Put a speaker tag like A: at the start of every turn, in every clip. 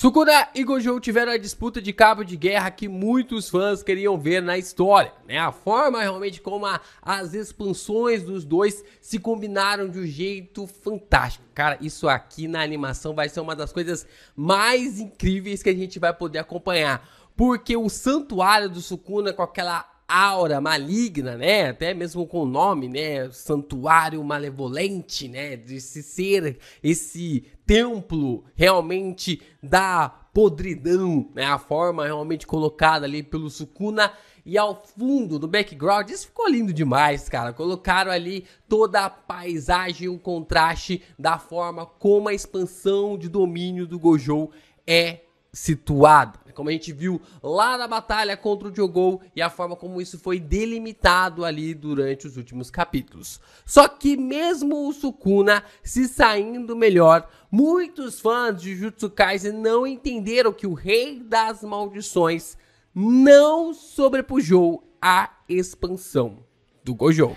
A: Sukuna e Gojo tiveram a disputa de cabo de guerra que muitos fãs queriam ver na história, né? A forma realmente como as expansões dos dois se combinaram de um jeito fantástico. Cara, isso aqui na animação vai ser uma das coisas mais incríveis que a gente vai poder acompanhar. Porque o santuário do Sukuna com aquela aura maligna, né, até mesmo com o nome, né, santuário malevolente, né, de se ser esse templo realmente da podridão, né, a forma realmente colocada ali pelo Sukuna. E ao fundo, do background, isso ficou lindo demais, cara. Colocaram ali toda a paisagem, o contraste da forma como a expansão de domínio do Gojo é situada. Como a gente viu lá na batalha contra o Jogou e a forma como isso foi delimitado ali durante os últimos capítulos. Só que mesmo o Sukuna se saindo melhor, muitos fãs de Jujutsu Kaisen não entenderam que o Rei das Maldições não sobrepujou a expansão do Gojo.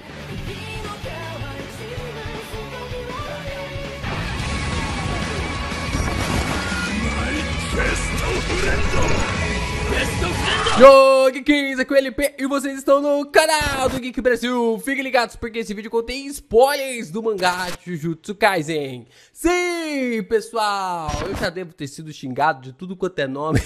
A: Yo, Geekins, aqui é o LP e vocês estão no canal do Geek Brasil. Fiquem ligados porque esse vídeo contém spoilers do mangá Jujutsu Kaisen. Sim, pessoal, eu já devo ter sido xingado de tudo quanto é nome.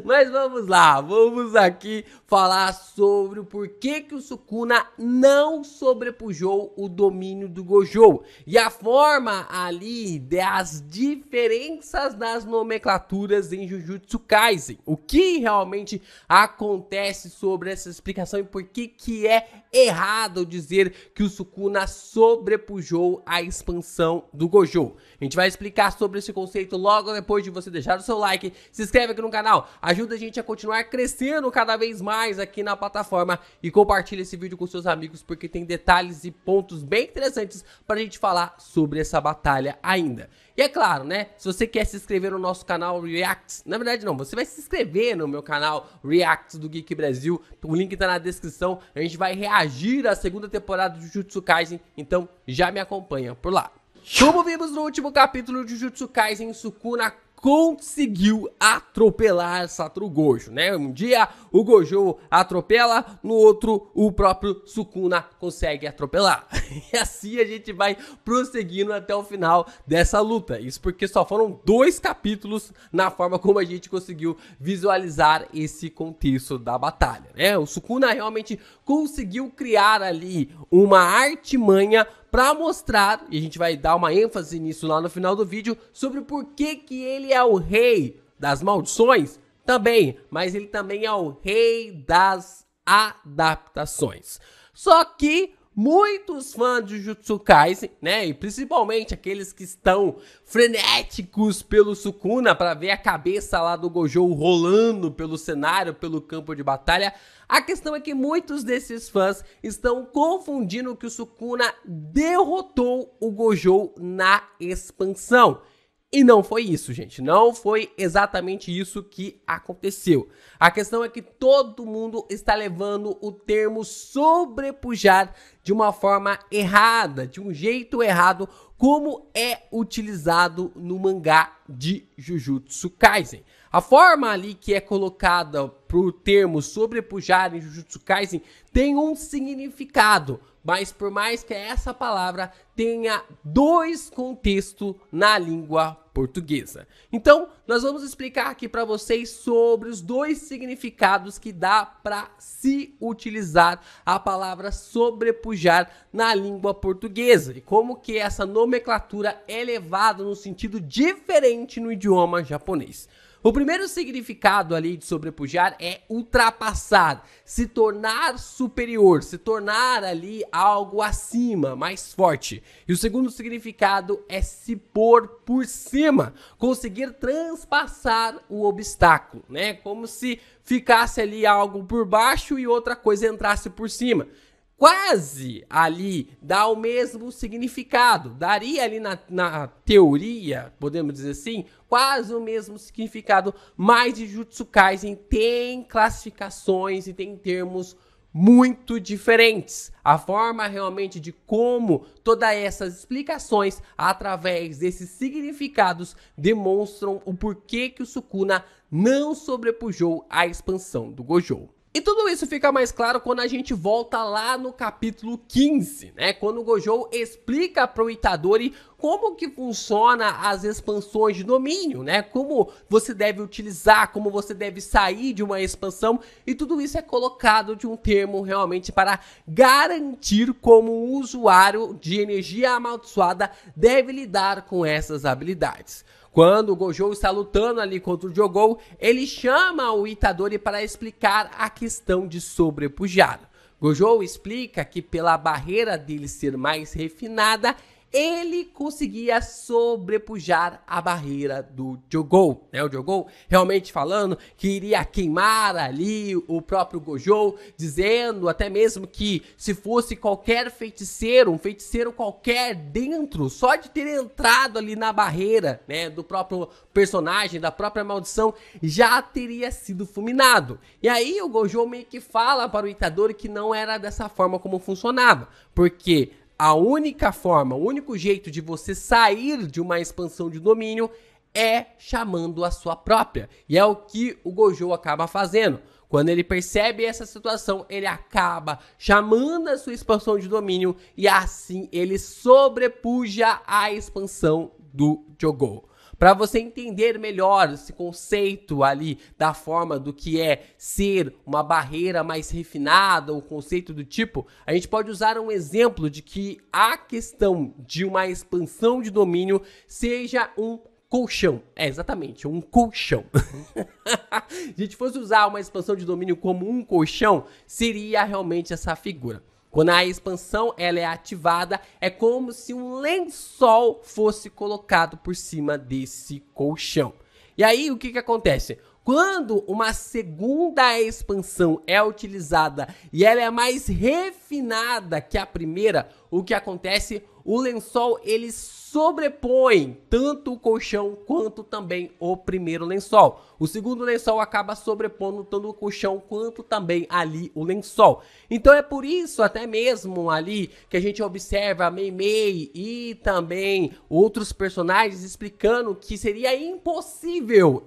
A: Mas vamos lá, vamos aqui falar sobre o porquê que o Sukuna não sobrepujou o domínio do Gojo. E a forma ali das diferenças das nomenclaturas em Jujutsu Kaisen. O que realmente acontece sobre essa explicação e por que é errado dizer que o Sukuna sobrepujou a expansão do Gojo. A gente vai explicar sobre esse conceito logo depois de você deixar o seu like, se inscreve aqui no canal. Ajuda a gente a continuar crescendo cada vez mais aqui na plataforma e compartilha esse vídeo com seus amigos porque tem detalhes e pontos bem interessantes para a gente falar sobre essa batalha ainda. E é claro, né, se você quer se inscrever no nosso canal Reacts, na verdade não, você vai se inscrever no meu canal Reacts do Geek Brasil, o link tá na descrição, a gente vai reagir à segunda temporada de Jujutsu Kaisen, então já me acompanha por lá. Como vimos no último capítulo de Jujutsu Kaisen, Sukuna conseguiu atropelar Satoru Gojo, né? Um dia o Gojo atropela, no outro o próprio Sukuna consegue atropelar. E assim a gente vai prosseguindo até o final dessa luta. Isso porque só foram 2 capítulos na forma como a gente conseguiu visualizar esse contexto da batalha, né? O Sukuna realmente conseguiu criar ali uma artimanha para mostrar, e a gente vai dar uma ênfase nisso lá no final do vídeo, sobre por que ele é o rei das maldições também, mas ele também é o rei das adaptações. Só que muitos fãs de Jujutsu Kaisen, né, e principalmente aqueles que estão frenéticos pelo Sukuna para ver a cabeça lá do Gojo rolando pelo cenário, pelo campo de batalha, a questão é que muitos desses fãs estão confundindo que o Sukuna derrotou o Gojo na expansão. E não foi isso, gente. Não foi exatamente isso que aconteceu. A questão é que todo mundo está levando o termo sobrepujar de uma forma errada, de um jeito errado, como é utilizado no mangá de Jujutsu Kaisen. A forma ali que é colocada pro termo sobrepujar em Jujutsu Kaisen tem um significado, mas por mais que essa palavra tenha 2 contextos na língua portuguesa. Então, nós vamos explicar aqui para vocês sobre os 2 significados que dá para se utilizar a palavra sobrepujar na língua portuguesa e como que essa nomenclatura é levada num sentido diferente no idioma japonês. O primeiro significado ali de sobrepujar é ultrapassar, se tornar superior, se tornar ali algo acima, mais forte. E o segundo significado é se pôr por cima, conseguir transpassar o obstáculo, né? Como se ficasse ali algo por baixo e outra coisa entrasse por cima. Quase ali dá o mesmo significado, daria ali na teoria, podemos dizer assim, quase o mesmo significado, mas Jujutsu Kaisen tem classificações e tem termos muito diferentes. A forma realmente de como todas essas explicações, através desses significados, demonstram o porquê que o Sukuna não sobrepujou a expansão do Gojo. E tudo isso fica mais claro quando a gente volta lá no capítulo 15, né? Quando o Gojo explica para o Itadori como que funciona as expansões de domínio, né? Como você deve utilizar, como você deve sair de uma expansão. E tudo isso é colocado de um termo realmente para garantir como o usuário de energia amaldiçoada deve lidar com essas habilidades. Quando o Gojo está lutando ali contra o Jogou, ele chama o Itadori para explicar a questão de sobrepujar. Gojo explica que pela barreira dele ser mais refinada, ele conseguia sobrepujar a barreira do Jogou, né? O Jogou realmente falando que iria queimar ali o próprio Gojo, dizendo até mesmo que se fosse qualquer feiticeiro, um feiticeiro qualquer dentro, só de ter entrado ali na barreira, né, do próprio personagem, da própria maldição, já teria sido fulminado. E aí o Gojo meio que fala para o Itadori que não era dessa forma como funcionava, porque a única forma, o único jeito de você sair de uma expansão de domínio é chamando a sua própria. E é o que o Gojo acaba fazendo. Quando ele percebe essa situação, ele acaba chamando a sua expansão de domínio e assim ele sobrepuja a expansão do Jogou. Para você entender melhor esse conceito ali da forma do que é ser uma barreira mais refinada, o conceito do tipo, a gente pode usar um exemplo de que a questão de uma expansão de domínio seja um colchão. É, exatamente, um colchão. Se a gente fosse usar uma expansão de domínio como um colchão, seria realmente essa figura. Quando a expansão ela é ativada, é como se um lençol fosse colocado por cima desse colchão. E aí o que acontece? Quando uma segunda expansão é utilizada e ela é mais refinada que a primeira, o que acontece? O lençol ele sobrepõe tanto o colchão quanto também o primeiro lençol. O segundo lençol acaba sobrepondo tanto o colchão quanto também ali o lençol. Então é por isso até mesmo ali que a gente observa a Mei Mei e também outros personagens explicando que seria impossível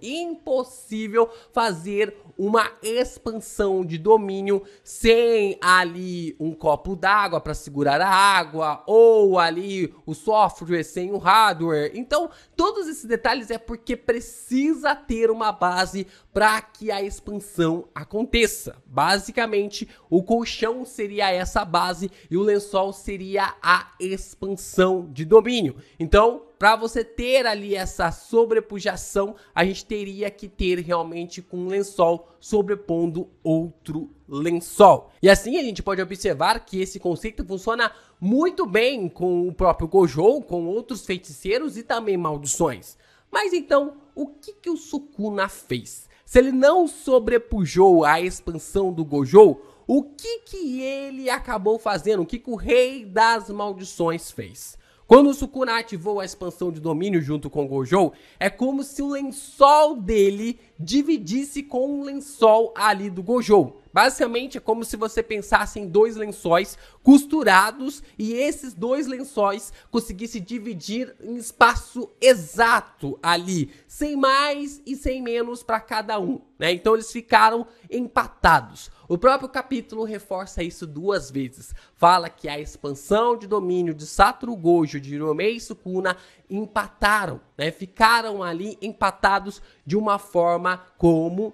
A: fazer uma expansão de domínio sem ali um copo d'água para segurar a água ou ali o software sem o hardware. Então todos esses detalhes é porque precisa ter uma base para que a expansão aconteça. Basicamente, o colchão seria essa base e o lençol seria a expansão de domínio. Então, para você ter ali essa sobrepujação, a gente teria que ter realmente um lençol sobrepondo outro lençol. E assim a gente pode observar que esse conceito funciona muito bem com o próprio Gojo, com outros feiticeiros e também maldições. Mas então, o que o Sukuna fez? Se ele não sobrepujou a expansão do Gojo, o que ele acabou fazendo? O que o Rei das Maldições fez? Quando o Sukuna ativou a expansão de domínio junto com o Gojo, é como se o lençol dele dividisse com o lençol ali do Gojo. Basicamente é como se você pensasse em dois lençóis costurados e esses dois lençóis conseguissem dividir em espaço exato ali, sem mais e sem menos para cada um, né? Então eles ficaram empatados. O próprio capítulo reforça isso duas vezes. Fala que a expansão de domínio de Satoru Gojo, de Hiromei Sukuna, empataram, né? Ficaram ali empatados de uma forma como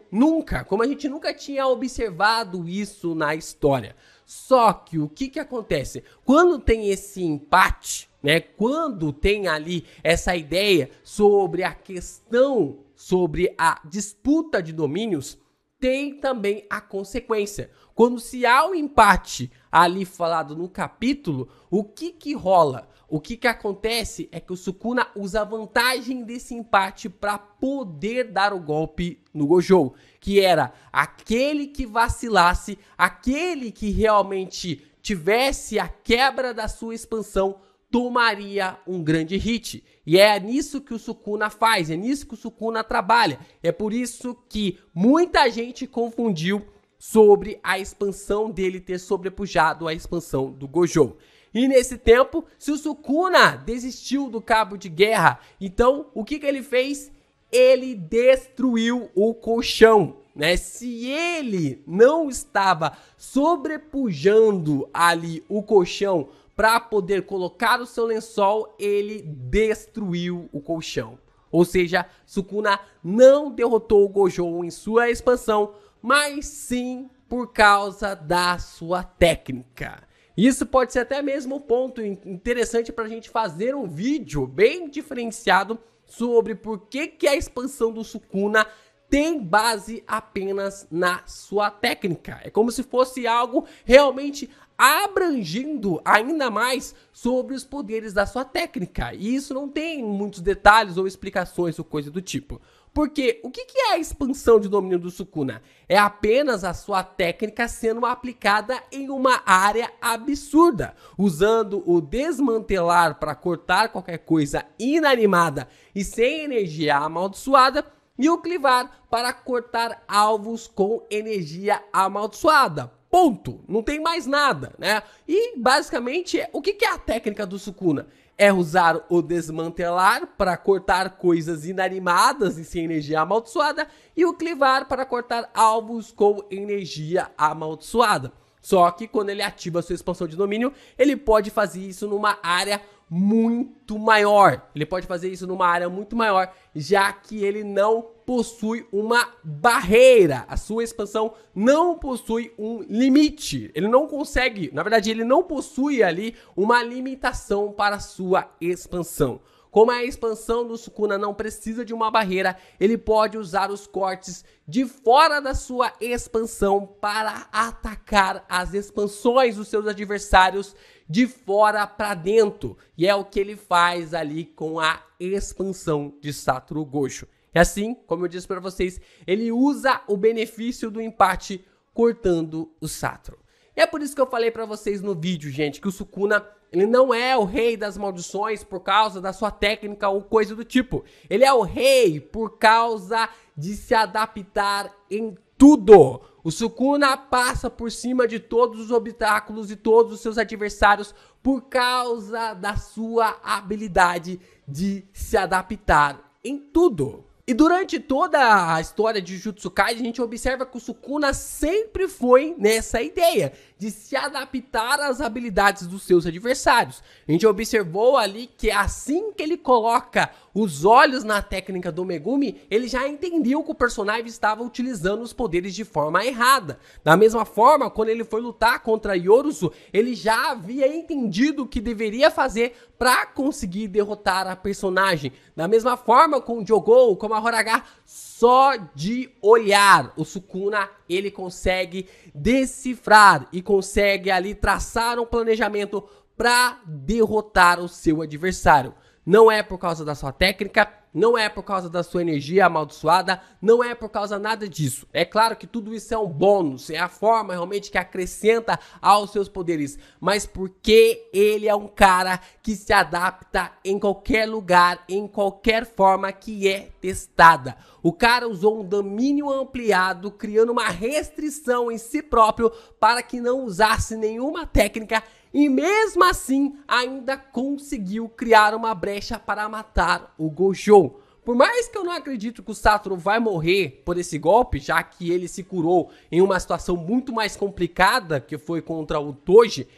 A: a gente nunca tinha observado isso na história. Só que o que acontece? Quando tem esse empate, né? Quando tem ali essa ideia sobre a questão, sobre a disputa de domínios, tem também a consequência. Quando se há um empate ali falado no capítulo, o que rola? O que acontece é que o Sukuna usa a vantagem desse empate para poder dar o golpe no Gojo, que era aquele que vacilasse, aquele que realmente tivesse a quebra da sua expansão, tomaria um grande hit. E é nisso que o Sukuna faz, é nisso que o Sukuna trabalha. É por isso que muita gente confundiu sobre a expansão dele ter sobrepujado a expansão do Gojo. E nesse tempo, se o Sukuna desistiu do cabo de guerra, então o que ele fez? Ele destruiu o colchão, né? Se ele não estava sobrepujando ali o colchão para poder colocar o seu lençol, ele destruiu o colchão. Ou seja, Sukuna não derrotou o Gojo em sua expansão, mas sim por causa da sua técnica. Isso pode ser até mesmo um ponto interessante para a gente fazer um vídeo bem diferenciado sobre por que a expansão do Sukuna tem base apenas na sua técnica. É como se fosse algo realmente abrangindo ainda mais sobre os poderes da sua técnica. E isso não tem muitos detalhes ou explicações ou coisa do tipo. Porque o que é a expansão de domínio do Sukuna? É apenas a sua técnica sendo aplicada em uma área absurda, usando o desmantelar para cortar qualquer coisa inanimada e sem energia amaldiçoada, e o clivar para cortar alvos com energia amaldiçoada. Ponto. Não tem mais nada, né? E basicamente, o que é a técnica do Sukuna? É usar o desmantelar para cortar coisas inanimadas e sem energia amaldiçoada, e o clivar para cortar alvos com energia amaldiçoada. Só que quando ele ativa a sua expansão de domínio, ele pode fazer isso numa área muito maior. Ele pode fazer isso numa área muito maior, já que ele não possui uma barreira. A sua expansão não possui um limite. Ele não consegue, na verdade, ele não possui ali uma limitação para a sua expansão. Como a expansão do Sukuna não precisa de uma barreira, ele pode usar os cortes de fora da sua expansão para atacar as expansões dos seus adversários de fora para dentro. E é o que ele faz ali com a expansão de Satoru Gojo. E assim, como eu disse para vocês, ele usa o benefício do empate cortando o Satoru. E é por isso que eu falei para vocês no vídeo, gente, que o Sukuna, ele não é o rei das maldições por causa da sua técnica ou coisa do tipo. Ele é o rei por causa de se adaptar em tudo. O Sukuna passa por cima de todos os obstáculos e todos os seus adversários por causa da sua habilidade de se adaptar em tudo. E durante toda a história de Jujutsu Kaisen, a gente observa que o Sukuna sempre foi nessa ideia de se adaptar às habilidades dos seus adversários. A gente observou ali que assim que ele coloca os olhos na técnica do Megumi, ele já entendeu que o personagem estava utilizando os poderes de forma errada. Da mesma forma, quando ele foi lutar contra Yoruzu, ele já havia entendido o que deveria fazer para conseguir derrotar a personagem. Da mesma forma com o Jogou, como a Horaga, só de olhar o Sukuna ele consegue decifrar e consegue ali traçar um planejamento para derrotar o seu adversário. Não é por causa da sua técnica, não é por causa da sua energia amaldiçoada, não é por causa nada disso. É claro que tudo isso é um bônus, é a forma realmente que acrescenta aos seus poderes, mas porque ele é um cara que se adapta em qualquer lugar, em qualquer forma que é testada. O cara usou um domínio ampliado, criando uma restrição em si próprio para que não usasse nenhuma técnica, e mesmo assim ainda conseguiu criar uma brecha para matar o Gojo. Por mais que eu não acredito que o Satoru vai morrer por esse golpe, já que ele se curou em uma situação muito mais complicada, que foi contra o Toji,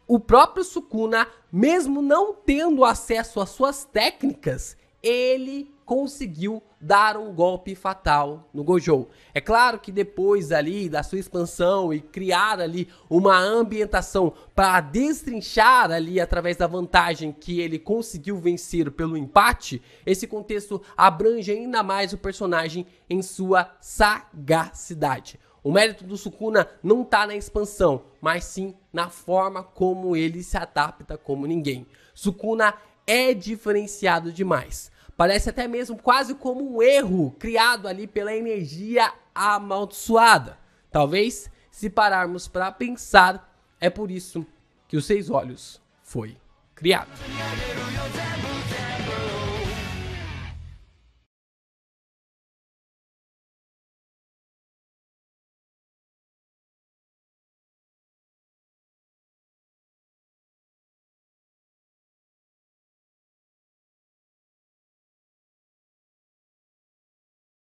A: o próprio Sukuna, mesmo não tendo acesso às suas técnicas, ele conseguiu dar um golpe fatal no Gojo. É claro que depois ali da sua expansão e criar ali uma ambientação para destrinchar ali através da vantagem que ele conseguiu vencer pelo empate, esse contexto abrange ainda mais o personagem em sua sagacidade. O mérito do Sukuna não está na expansão, mas sim na forma como ele se adapta como ninguém. Sukuna é diferenciado demais. Parece até mesmo quase como um erro criado ali pela energia amaldiçoada. Talvez, se pararmos para pensar, é por isso que os 6 olhos foi criado.